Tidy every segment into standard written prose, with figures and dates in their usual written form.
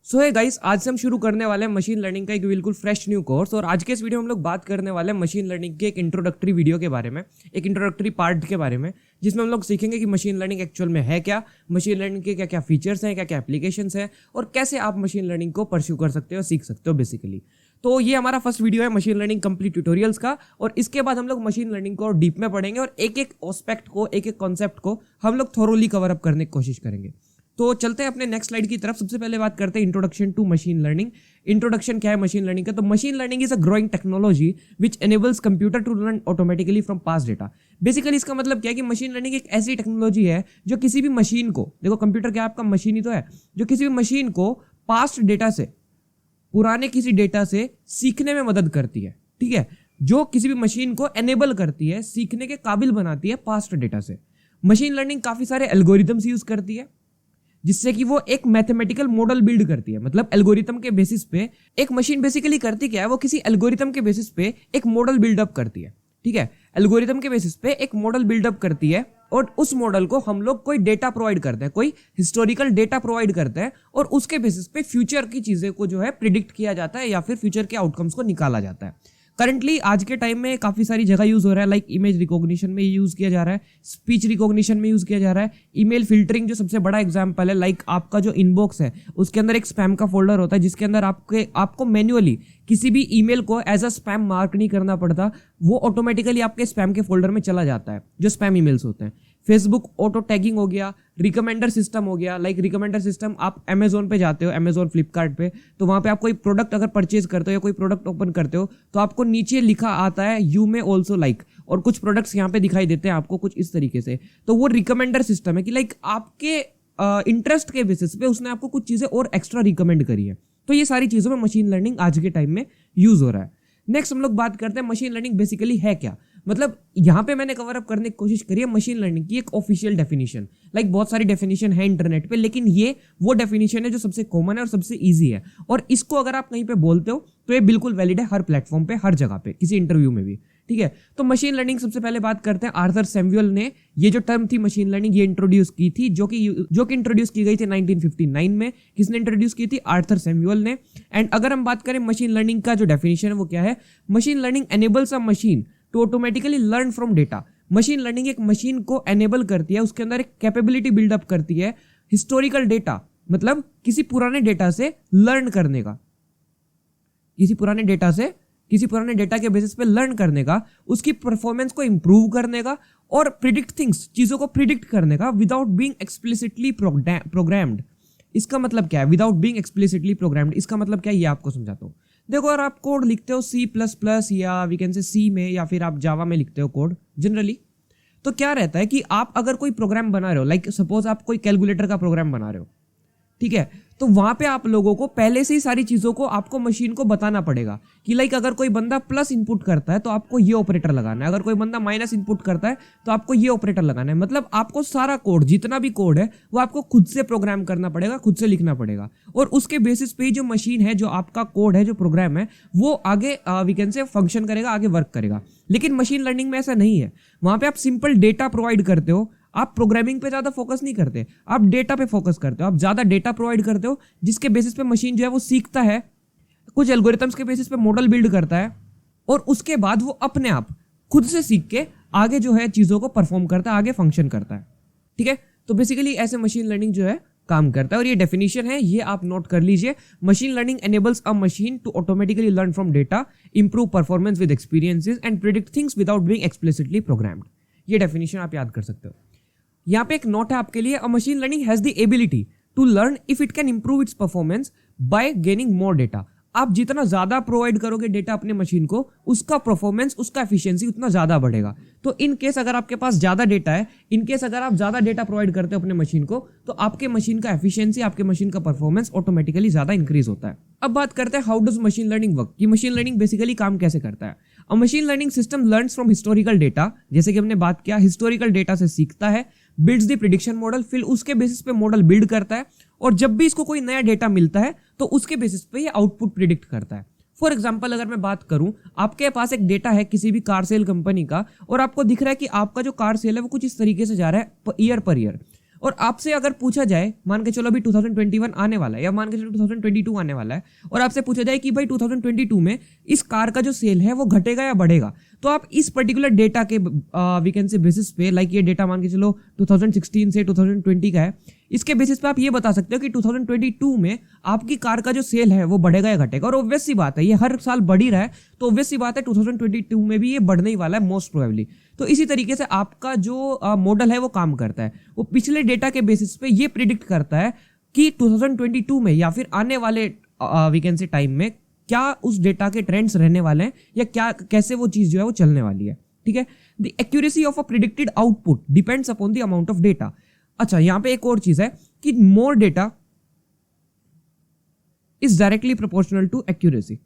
सो है गाइस, आज से हम शुरू करने वाले हैं मशीन लर्निंग का एक बिल्कुल फ्रेश न्यू कोर्स। और आज के इस वीडियो में हम लोग बात करने वाले हैं मशीन लर्निंग के एक इंट्रोडक्टरी वीडियो के बारे में, एक इंट्रोडक्टरी पार्ट के बारे में, जिसमें हम लोग सीखेंगे कि मशीन लर्निंग एक्चुअल में है क्या, मशीन लर्निंग के क्या क्या फीचर्स हैं, क्या क्या एप्लीकेशंस हैं और कैसे आप मशीन लर्निंग को परस्यू कर सकते हो, सीख सकते हो बेसिकली। तो ये हमारा फर्स्ट वीडियो है मशीन लर्निंग कंप्लीट ट्यूटोरियल्स का। और इसके बाद हम लोग मशीन लर्निंग को डीप में पढ़ेंगे और एक एक एस्पेक्ट को, एक एक कॉन्सेप्ट को हम लोग थोरोली कवर अप करने की कोशिश करेंगे। तो चलते हैं अपने नेक्स्ट स्लाइड की तरफ। सबसे पहले बात करते हैं introduction to machine learning. Introduction क्या है मशीन लर्निंग का? तो machine learning is a growing technology which enables computer to learn automatically from past data. Basically इसका मतलब क्या है कि मशीन लर्निंग एक ऐसी टेक्नोलॉजी है जो किसी भी मशीन को, देखो कंप्यूटर क्या आपका मशीन ही तो है, जो किसी भी मशीन को पास्ट डेटा से, पुराने किसी डेटा से सीखने में मदद करती है। ठीक है, जो किसी भी मशीन को एनेबल करती है, सीखने के काबिल बनाती है पास्ट डेटा से। मशीन लर्निंग काफी सारे एल्गोरिथम्स यूज करती है, जिससे कि वो एक मैथमेटिकल मॉडल बिल्ड करती है। मतलब एल्गोरिथम के बेसिस पे एक मशीन बेसिकली करती क्या है, वो किसी एल्गोरिथम के बेसिस पे एक मॉडल बिल्डअप करती है। ठीक है, एल्गोरिथम के बेसिस पे एक मॉडल बिल्डअप करती है और उस मॉडल को हम लोग कोई डेटा प्रोवाइड करते हैं, कोई हिस्टोरिकल डेटा प्रोवाइड करते हैं और उसके बेसिस पे फ्यूचर की चीजें को जो है प्रिडिक्ट किया जाता है या फिर फ्यूचर के आउटकम्स को निकाला जाता है। करंटली आज के टाइम में काफी सारी जगह यूज हो रहा है, लाइक इमेज रिकॉग्निशन में यूज किया जा रहा है, स्पीच रिकॉग्निशन में यूज किया जा रहा है, ईमेल फिल्टरिंग जो सबसे बड़ा एग्जांपल है। लाइक आपका जो इनबॉक्स है उसके अंदर एक स्पैम का फोल्डर होता है, जिसके अंदर आपको मैन्युअली किसी भी ईमेल को एज अ स्पैम मार्क नहीं करना पड़ता, वो ऑटोमेटिकली आपके स्पैम के फोल्डर में चला जाता है जो स्पैम ईमेल्स होते हैं। फेसबुक ऑटो टैगिंग हो गया, रिकमेंडर सिस्टम हो गया। लाइक रिकमेंडर सिस्टम, आप अमेजोन पे जाते हो, अमेजोन फ्लिपकार्ट पे, तो वहां पे आप कोई प्रोडक्ट अगर परचेज करते हो या कोई प्रोडक्ट ओपन करते हो तो आपको नीचे लिखा आता है यू मे ऑल्सो लाइक, और कुछ प्रोडक्ट्स यहाँ पे दिखाई देते हैं आपको कुछ इस तरीके से। तो वो रिकमेंडर सिस्टम है कि लाइक आपके इंटरेस्ट के बेसिस पे उसने आपको कुछ चीजें और एक्स्ट्रा रिकमेंड करी है। तो ये सारी चीजों में मशीन लर्निंग आज के टाइम में यूज हो रहा है। नेक्स्ट हम लोग बात करते हैं मशीन लर्निंग बेसिकली है क्या। मतलब यहाँ पे मैंने कवर अप करने की कोशिश करी है मशीन लर्निंग की एक ऑफिशियल डेफिनेशन। लाइक बहुत सारी डेफिनेशन है इंटरनेट पे, लेकिन ये वो डेफिनेशन है जो सबसे कॉमन है और सबसे इजी है। और इसको अगर आप कहीं पे बोलते हो तो ये बिल्कुल वैलिड है हर प्लेटफॉर्म पे, हर जगह पे, किसी इंटरव्यू में भी। ठीक है, तो मशीन लर्निंग सबसे पहले बात करते हैं आर्थर सैमुअल ने ये जो टर्म थी मशीन लर्निंग ये इंट्रोड्यूस की थी, जो कि इंट्रोड्यूस की गई थी 1959 में। किसने इंट्रोड्यूस की थी? आर्थर सैमुअल ने। एंड अगर हम बात करें मशीन लर्निंग का जो डेफिनेशन है वो क्या है, machine learning enables a machine to automatically learn from data. Machine learning एक मशीन को एनेबल करती है, उसके अंदर एक कैपेबिलिटी बिल्डअप करती है हिस्टोरिकल डेटा, मतलब किसी पुराने डेटा से लर्न करने का, किसी पुराने डेटा के बेसिस पे लर्न करने का, उसकी परफॉर्मेंस को इंप्रूव करने का और प्रिडिक्ट थिंग्स, चीजों को प्रिडिक्ट करने का विदाउट बीइंग एक्सप्लिसिटली प्रोग्राम्ड। इसका मतलब क्या है विदाउट बीइंग एक्सप्लिसिटली प्रोग्राम्ड? इसका मतलब क्या है ये आपको समझाता हूँ। देखो, अगर आप कोड लिखते हो C++ या वी कैन से C में या फिर आप जावा में लिखते हो कोड जनरली, तो क्या रहता है कि आप अगर कोई प्रोग्राम बना रहे हो, लाइक सपोज आप कोई कैलकुलेटर का प्रोग्राम बना रहे हो, ठीक है, तो वहां पे आप लोगों को पहले से ही सारी चीजों को आपको मशीन को बताना पड़ेगा कि लाइक अगर कोई बंदा प्लस इनपुट करता है तो आपको ये ऑपरेटर लगाना है, अगर कोई बंदा माइनस इनपुट करता है तो आपको ये ऑपरेटर लगाना है। मतलब आपको सारा कोड, जितना भी कोड है वो आपको खुद से प्रोग्राम करना पड़ेगा, खुद से लिखना पड़ेगा, और उसके बेसिस पे ही जो मशीन है, जो आपका कोड है, जो प्रोग्राम है, वो आगे वी कैन से फंक्शन करेगा, आगे वर्क करेगा। लेकिन मशीन लर्निंग में ऐसा नहीं है। वहां पे आप सिंपल डेटा प्रोवाइड करते हो, आप प्रोग्रामिंग पे ज्यादा फोकस नहीं करते, आप डेटा पे फोकस करते हो, आप ज्यादा डेटा प्रोवाइड करते हो, जिसके बेसिस पे मशीन जो है वो सीखता है, कुछ एल्गोरिथम्स के बेसिस पे मॉडल बिल्ड करता है और उसके बाद वो अपने आप खुद से सीख के आगे जो है चीजों को परफॉर्म करता है, आगे फंक्शन करता है। ठीक है, तो बेसिकली ऐसे मशीन लर्निंग जो है काम करता है और ये डेफिनेशन है, ये आप नोट कर लीजिए। Machine learning enables a machine to automatically learn from data, improve performance with experiences and predict things without being explicitly programmed. ये डेफिनेशन आप याद कर सकते हो। यहाँ पे एक नोट है आपके लिए, a machine learning has the ability to learn if it can improve its performance by gaining more data. आप जितना ज्यादा प्रोवाइड करोगे डेटा अपने मशीन को, उसका परफॉर्मेंस, उसका एफिशिएंसी उतना ज्यादा बढ़ेगा। तो इन केस अगर आपके पास ज्यादा डेटा है, इन केस अगर आप ज्यादा डेटा प्रोवाइड करते हो अपने मशीन को, तो आपके मशीन का एफिशिएंसी, आपके मशीन का परफॉर्मेंस ऑटोमेटिकली ज्यादा इंक्रीज होता है। अब बात करते हैं how does machine learning work, कि मशीन लर्निंग बेसिकली काम कैसे करता है। अ machine learning system learns from historical data, जैसे कि हमने बात किया, हिस्टोरिकल डेटा से सीखता है, बिल्ड्स द प्रिडिक्शन मॉडल, फिर उसके बेसिस पे मॉडल बिल्ड करता है, और जब भी इसको कोई नया डेटा मिलता है तो उसके बेसिस पे ये आउटपुट प्रिडिक्ट करता है। फॉर एग्जाम्पल अगर मैं बात करूं, आपके पास एक डेटा है किसी भी कार सेल कंपनी का, और आपको दिख रहा है कि आपका जो कार सेल है वो कुछ इस तरीके से जा रहा है ईयर पर ईयर, और आपसे अगर पूछा जाए, मान के चलो अभी 2021 आने वाला है या मान के चलो 2022 आने वाला है, और आपसे पूछा जाए कि भाई 2022 में इस कार का जो सेल है वो घटेगा या बढ़ेगा, तो आप इस पर्टिकुलर डेटा के वी कैन से बेसिस पे, लाइक ये डेटा मान के चलो 2016 से 2020 का है, इसके बेसिस पे आप ये बता सकते हो कि 2022 में आपकी कार का जो सेल है वो बढ़ेगा या घटेगा। और ऑब्वियस सी बात है, ये हर साल बढ़ ही रहा है, तो ऑब्वियस सी बात है 2022 में भी ये बढ़ने ही वाला है मोस्ट प्रोबेबली। तो इसी तरीके से आपका जो मॉडल है वो काम करता है, वो पिछले डेटा के बेसिस पे ये प्रिडिक्ट करता है कि 2022 में या फिर आने वाले वी कैन से टाइम में क्या उस डेटा के ट्रेंड्स रहने वाले हैं, या क्या कैसे वो चीज जो है वो चलने वाली है। ठीक है, the accuracy of a predicted output depends upon the amount of data. अच्छा, यहां पे एक और चीज है कि more data is directly proportional to accuracy.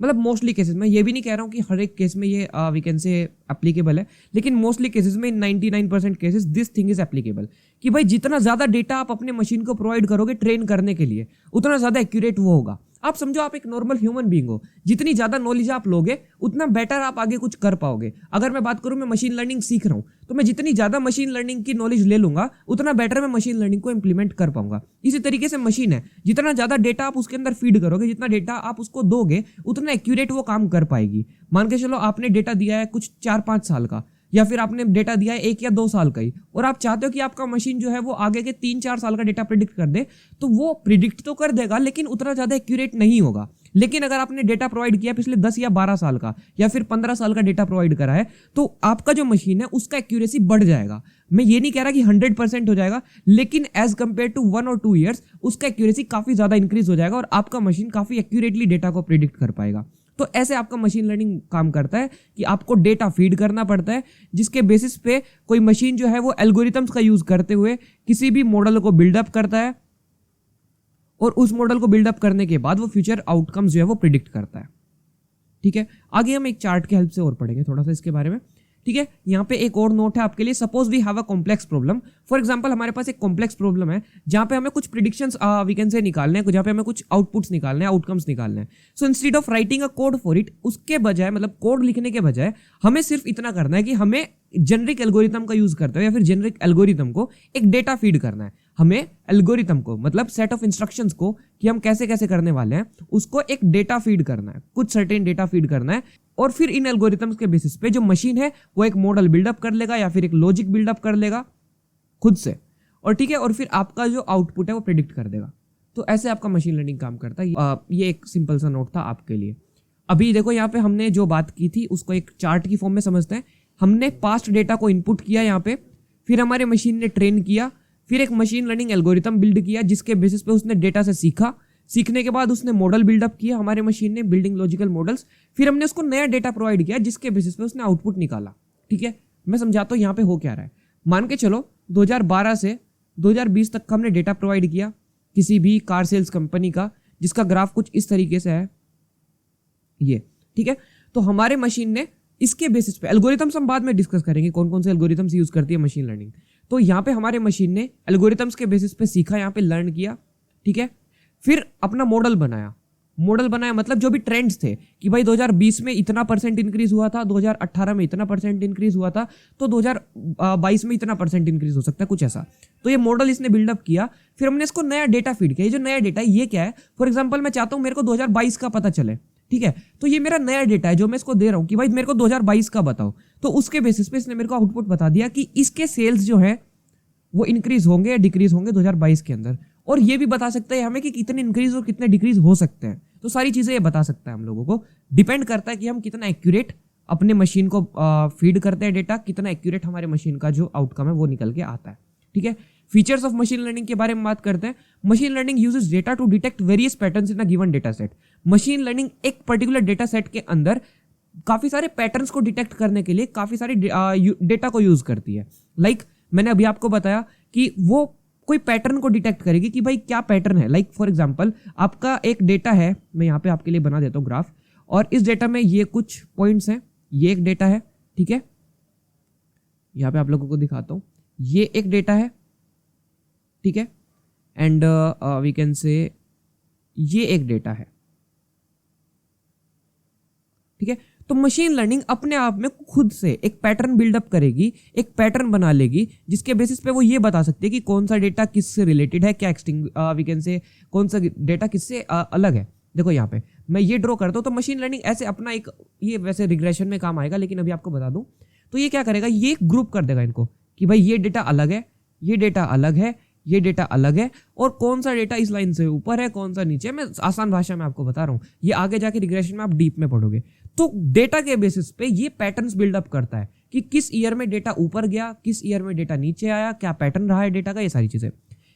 मतलब मोस्टली केसेस में, ये भी नहीं कह रहा हूं कि हर एक केस में ये वी कैन से एप्लीकेबल है, लेकिन मोस्टली केसेस में 99% cases this thing is applicable कि भाई जितना ज्यादा डेटा आप अपने मशीन को प्रोवाइड करोगे ट्रेन करने के लिए, उतना ज्यादा एक्यूरेट वो होगा। आप समझो आप एक नॉर्मल ह्यूमन बीइंग हो, जितनी ज्यादा नॉलेज आप लोगे उतना बेटर आप आगे कुछ कर पाओगे। अगर मैं बात करूं, मैं मशीन लर्निंग सीख रहा हूं, तो मैं जितनी ज्यादा मशीन लर्निंग की नॉलेज ले लूंगा उतना बेटर मैं मशीन लर्निंग को इंप्लीमेंट कर पाऊंगा। इसी तरीके से मशीन है, जितना ज्यादा डेटा आप उसके अंदर फीड करोगे, जितना डेटा आप उसको दोगे, उतना एक्यूरेट वो काम कर पाएगी। मान के चलो आपने डेटा दिया है कुछ 4-5 साल का, या फिर आपने डेटा दिया है 1 या 2 साल का ही, और आप चाहते हो कि आपका मशीन जो है वो आगे के 3-4 साल का डेटा प्रिडिक्ट कर दे, तो वो प्रिडिक्ट तो कर देगा लेकिन उतना ज्यादा एक्यूरेट नहीं होगा। लेकिन अगर आपने डेटा प्रोवाइड किया पिछले 10 या 12 साल का या फिर 15 साल का डेटा प्रोवाइड करा है, तो आपका जो मशीन है उसका एक्यूरेसी बढ़ जाएगा। मैं ये नहीं कह रहा कि 100% हो जाएगा, लेकिन एज कंपेयर टू 1 और 2 ईयर्स उसका एक्यूरेसी काफी ज्यादा इंक्रीज हो जाएगा और आपका मशीन काफी एक्यूरेटली डेटा को प्रिडिक्ट कर पाएगा। तो ऐसे आपका मशीन लर्निंग काम करता है कि आपको डेटा फीड करना पड़ता है, जिसके बेसिस पे कोई मशीन जो है वो एल्गोरिथम्स का यूज करते हुए किसी भी मॉडल को बिल्डअप करता है, और उस मॉडल को बिल्डअप करने के बाद वो फ्यूचर आउटकम्स जो है वो प्रिडिक्ट करता है। ठीक है, आगे हम एक चार्ट के हेल्प से और पढ़ेंगे थोड़ा सा इसके बारे में। ठीक है, यहाँ पे एक और नोट है आपके लिए। Suppose we have a complex problem. For example हमारे पास एक कॉम्प्लेक्स प्रॉब्लम है जहाँ पे हमें कुछ प्रिडिक्शंस वी कैन से निकालने हैं, जहाँ पे हमें कुछ आउटपुट्स निकालने हैं, आउटकम्स निकालने हैं। So instead of writing a code for it, उसके बजाय मतलब कोड लिखने के बजाय हमें सिर्फ इतना करना है कि हमें जेनरिक एल्गोरिथम का यूज करते हुए या फिर जेनरिक एल्गोरिथम को एक डेटा फीड करना है। हमें एल्गोरिथम को मतलब सेट ऑफ इंस्ट्रक्शंस को कि हम कैसे कैसे करने वाले हैं उसको एक डेटा फीड करना है, कुछ सर्टेन डेटा फीड करना है, और फिर इन एल्गोरिथम्स के बेसिस पे जो मशीन है वो एक मॉडल बिल्डअप कर लेगा या फिर एक लॉजिक बिल्डअप कर लेगा खुद से, और ठीक है, और फिर आपका जो आउटपुट है वो प्रेडिक्ट कर देगा। तो ऐसे आपका मशीन लर्निंग काम करता है। ये एक सिंपल सा नोट था आपके लिए। अभी देखो यहाँ पे हमने जो बात की थी उसको एक चार्ट की फॉर्म में समझते हैं। हमने पास्ट डेटा को इनपुट किया यहाँ पे, फिर हमारे मशीन ने ट्रेन किया, फिर एक मशीन लर्निंग एल्गोरिथम बिल्ड किया जिसके बेसिस पे उसने डेटा से सीखा, सीखने के बाद उसने मॉडल बिल्डअप किया हमारे मशीन ने, बिल्डिंग लॉजिकल मॉडल्स, फिर हमने उसको नया डेटा प्रोवाइड किया जिसके बेसिस पे उसने आउटपुट निकाला। ठीक है, मैं समझाता हूँ यहाँ पे हो क्या रहा है। मान के चलो 2012 से 2020 तक का हमने डेटा प्रोवाइड किया किसी भी कार सेल्स कंपनी का, जिसका ग्राफ कुछ इस तरीके से है ये। ठीक है, तो हमारे मशीन ने इसके बेसिस पे, एल्गोरिथम्स हम बाद में डिस्कस करेंगे कौन कौन से एल्गोरिथम्स यूज करती है मशीन लर्निंग। तो यहाँ पे हमारे मशीन ने एल्गोरिथम्स के बेसिस पे सीखा, यहाँ पे लर्न किया। ठीक है, फिर अपना मॉडल बनाया। मॉडल बनाया मतलब जो भी ट्रेंड्स थे कि भाई 2020 में इतना % इंक्रीज हुआ था, 2018 में इतना % इंक्रीज हुआ था, तो 2022 में इतना % इंक्रीज हो सकता है, कुछ ऐसा। तो ये मॉडल इसने बिल्डअप किया, फिर हमने इसको नया डेटा फीड किया। ये जो नया डेटा है ये क्या है? फॉर एग्जाम्पल मैं चाहता हूँ मेरे को 2022 का पता चले। ठीक है, तो ये मेरा नया डेटा है जो मैं इसको दे रहा हूँ कि भाई मेरे को 2022 का बताओ। तो उसके बेसिस पे इसने मेरे को आउटपुट बता दिया कि इसके सेल्स जो है वो इंक्रीज होंगे या डिक्रीज होंगे 2022 के अंदर, और ये भी बता सकता है हमें कि कितने इंक्रीज और कितने डिक्रीज हो सकते हैं। तो सारी चीजें ये बता सकता है हम लोगों को। डिपेंड करता है कि हम कितना एक्यूरेट अपने मशीन को फीड करते हैं डेटा, कितना एक्यूरेट हमारे मशीन का जो आउटकम है वो निकल के आता है। ठीक है, फीचर्स ऑफ मशीन लर्निंग के बारे में बात करते हैं। Machine learning uses data to detect various patterns in a given data set. Machine learning एक पर्टिकुलर डेटा सेट के अंदर काफी सारे पैटर्न्स को डिटेक्ट करने के लिए काफी सारे डेटा को यूज करती है। लाइक मैंने अभी आपको बताया कि वो कोई पैटर्न को डिटेक्ट करेगी कि भाई क्या पैटर्न है। लाइक फॉर एग्जांपल आपका एक डेटा है, मैं यहाँ पे आपके लिए बना देता हूँ ग्राफ, और इस डेटा में ये कुछ पॉइंट्स हैं, ये एक डेटा है। ठीक है, यहाँ पे आप लोगों को दिखाता हूँ, ये एक डेटा है। ठीक है, एंड वी कैन से ये एक डेटा है। ठीक है, तो मशीन लर्निंग अपने आप में खुद से एक पैटर्न बिल्डअप करेगी, एक पैटर्न बना लेगी, जिसके बेसिस पे वो ये बता सकती है कि कौन सा डेटा किससे रिलेटेड है, क्या वी कैन से कौन सा डेटा किससे अलग है। देखो यहाँ पे मैं ये ड्रॉ करता हूँ, तो मशीन लर्निंग ऐसे अपना एक, ये वैसे रिग्रेशन में काम आएगा, लेकिन अभी आपको बता दूं तो ये क्या करेगा, ये ग्रुप कर देगा इनको कि भाई ये डेटा अलग है, ये डेटा अलग है, ये डेटा अलग है, और कौन सा डेटा इस लाइन से ऊपर है, कौन सा नीचे है। मैं आसान भाषा में आपको बता रहा हूँ, ये आगे जाके रिग्रेशन में आप डीप में पढ़ोगे। तो डेटा के बेसिस पे ये पैटर्न्स बिल्डअप करता है कि किस ईयर में डेटा ऊपर गया, किस ईयर में डेटा नीचे आया, क्या पैटर्न रहा है डेटा का, ये सारी चीजें।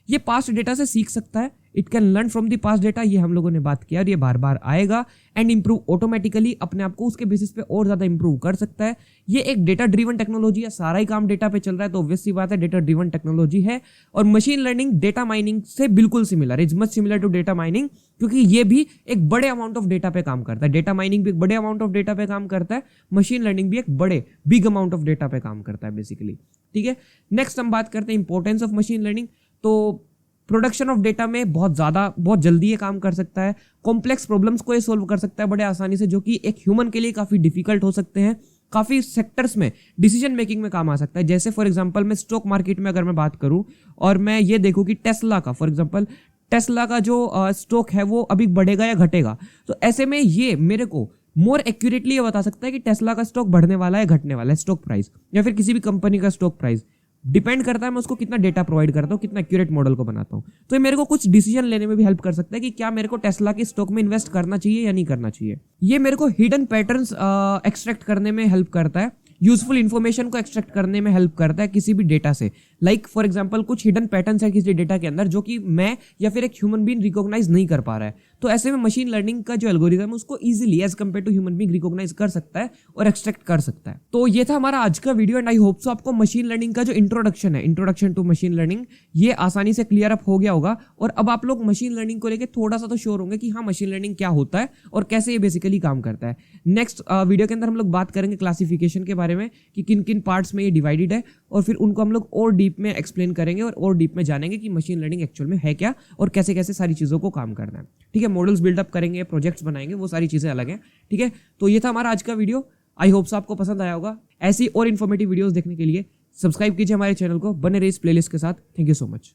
ये पास्ट डेटा से सीख सकता है, it can learn from the past data, ये हम लोगों ने बात किया, और ये बार बार आएगा एंड इंप्रूव ऑटोमेटिकली, अपने आप को उसके बेसिस पे और ज्यादा इंप्रूव कर सकता है। ये एक डेटा ड्रिवन टेक्नोलॉजी है, सारा ही काम डेटा पे चल रहा है, तो ऑब्वियस सी बात है डेटा ड्रिवन टेक्नोलॉजी है। और मशीन लर्निंग डेटा माइनिंग से बिल्कुल similar, is much similar to data mining, क्योंकि ये भी एक बड़े अमाउंट ऑफ डेटा पे काम करता है। डेटा माइनिंग भी एक बड़े अमाउंट ऑफ डेटा पे काम करता है, मशीन लर्निंग भी एक बड़े बिग अमाउंट ऑफ डेटा पे काम करता है बेसिकली। ठीक है, नेक्स्ट हम बात करते हैं इंपॉर्टेंस ऑफ मशीन लर्निंग। तो प्रोडक्शन ऑफ डेटा में बहुत जल्दी ये काम कर सकता है, कॉम्प्लेक्स प्रॉब्लम्स को ये सोल्व कर सकता है बड़े आसानी से, जो कि एक ह्यूमन के लिए काफी डिफिकल्ट हो सकते हैं। काफी सेक्टर्स में डिसीजन मेकिंग में काम आ सकता है। जैसे फॉर एग्जांपल मैं स्टॉक मार्केट में अगर मैं बात करूं और मैं ये देखूं कि टेस्ला का, फॉर एग्जांपल टेस्ला का जो स्टॉक है वो अभी बढ़ेगा या घटेगा, तो ऐसे में ये मेरे को मोर एक्यूरेटली ये बता सकता है कि टेस्ला का स्टॉक बढ़ने वाला है, घटने वाला है, स्टॉक प्राइस, या फिर किसी भी कंपनी का स्टॉक प्राइस। डिपेंड करता है मैं उसको कितना डेटा प्रोवाइड करता हूँ, कितना एक्यूरेट मॉडल को बनाता हूँ। तो ये मेरे को कुछ डिसीजन लेने में भी हेल्प कर सकता है कि क्या मेरे को टेस्ला के स्टॉक में इन्वेस्ट करना चाहिए या नहीं करना चाहिए। ये मेरे को हिडन पैटर्न्स एक्सट्रैक्ट करने में हेल्प करता है, यूजफुल इन्फॉर्मेशन को एक्सट्रैक्ट करने में हेल्प करता है किसी भी डेटा से। लाइक फॉर एग्जांपल कुछ हिडन पैटर्न्स है किसी डेटा के अंदर जो कि मैं या फिर एक ह्यूमन बीइंग रिकॉग्नाइज नहीं कर पा रहा है, तो ऐसे में मशीन लर्निंग का जो एल्गोरिथम है उसको easily as compare to human being recognise कर सकता है और एक्सट्रैक्ट कर सकता है। तो ये था हमारा आज का video and I hope so आपको मशीन लर्निंग का जो इंट्रोडक्शन है, इंट्रोडक्शन टू मशीन लर्निंग, ये आसानी से क्लियर अप हो गया होगा। और अब आप लोग मशीन लर्निंग को लेकर थोड़ा सा तो श्योर होंगे कि हाँ मशीन लर्निंग क्या होता है और कैसे ये बेसिकली काम करता है। नेक्स्ट वीडियो के अंदर हम लोग बात करेंगे क्लासिफिकेशन के बारे में कि किन किन पार्ट्स में ये डिवाइडेड है, और फिर उनको हम लोग और डीप में एक्सप्लेन करेंगे और डीप में जानेंगे कि मशीन लर्निंग एक्चुअल में है क्या और कैसे कैसे सारी चीज़ों को काम करना है। ठीक है, मॉडल्स बिल्डअप करेंगे, प्रोजेक्ट्स बनाएंगे, वो सारी चीज़ें अलग हैं। ठीक है, तो ये था हमारा आज का वीडियो, आई होप आपको पसंद आया होगा। ऐसी और इन्फॉर्मेटिव वीडियोस देखने के लिए सब्सक्राइब कीजिए हमारे चैनल को, बने रहिए इस प्लेलिस्ट के साथ। Thank you so much.